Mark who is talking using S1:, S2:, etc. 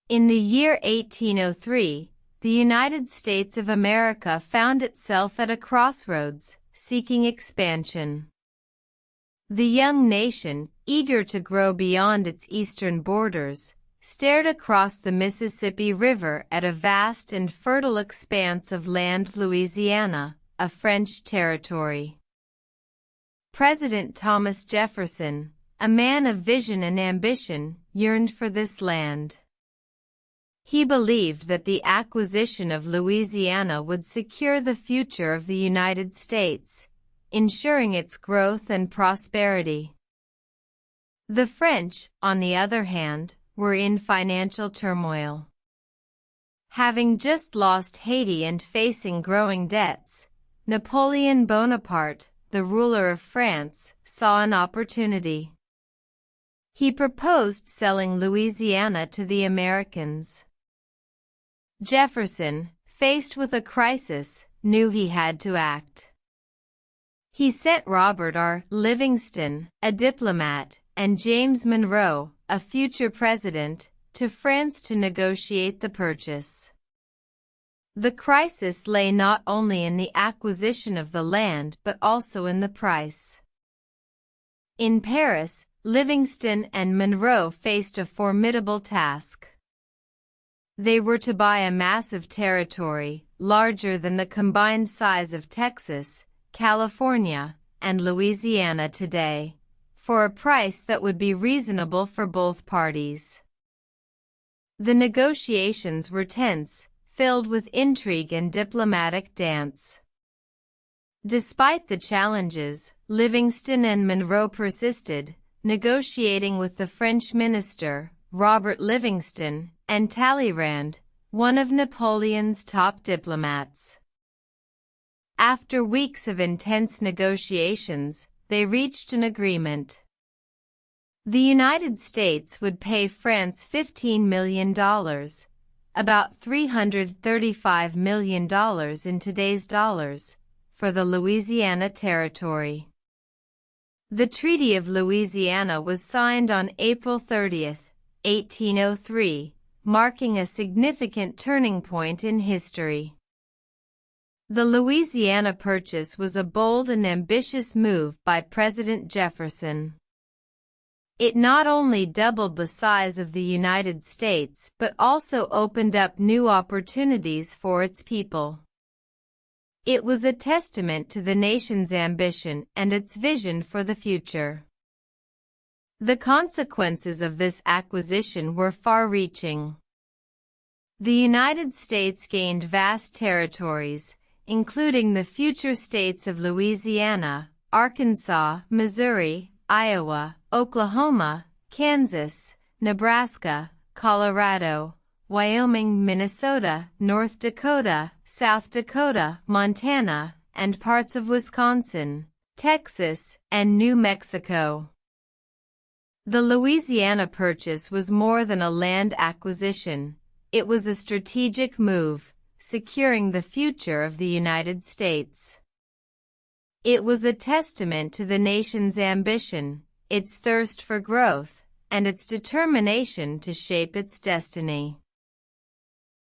S1: In the year 1803, the United States of America found itself at a crossroads, seeking expansion. The young nation, eager to grow beyond its eastern borders, stared across the Mississippi River at a vast and fertile expanse of land, Louisiana, a French territory. President Thomas Jefferson, a man of vision and ambition, yearned for this land. He believed that the acquisition of Louisiana would secure the future of the United States, ensuring its growth and prosperity. The French, on the other hand, were in financial turmoil. Having just lost Haiti and facing growing debts, Napoleon Bonaparte, the ruler of France, saw an opportunity. He proposed selling Louisiana to the Americans. Jefferson, faced with a crisis, knew he had to act. He sent Robert R. Livingston, a diplomat, and James Monroe, a future president, to France to negotiate the purchase. The crisis lay not only in the acquisition of the land but also in the price. In Paris, Livingston and Monroe faced a formidable task. They were to buy a massive territory, larger than the combined size of Texas, California, and Louisiana today, for a price that would be reasonable for both parties. The negotiations were tense, filled with intrigue and diplomatic dance. Despite the challenges, Livingston and Monroe persisted, negotiating with the French minister, Robert Livingston, and Talleyrand, one of Napoleon's top diplomats. After weeks of intense negotiations, they reached an agreement. The United States would pay France $15 million, about $335 million in today's dollars, for the Louisiana Territory. The Treaty of Louisiana was signed on April 30, 1803, marking a significant turning point in history. The Louisiana Purchase was a bold and ambitious move by President Jefferson. It not only doubled the size of the United States but also opened up new opportunities for its people. It was a testament to the nation's ambition and its vision for the future. The consequences of this acquisition were far-reaching. The United States gained vast territories, including the future states of Louisiana, Arkansas, Missouri, Iowa, Oklahoma, Kansas, Nebraska, Colorado, Wyoming, Minnesota, North Dakota, South Dakota, Montana, and parts of Wisconsin, Texas, and New Mexico. The Louisiana Purchase was more than a land acquisition. It was a strategic move, securing the future of the United States. It was a testament to the nation's ambition, its thirst for growth, and its determination to shape its destiny.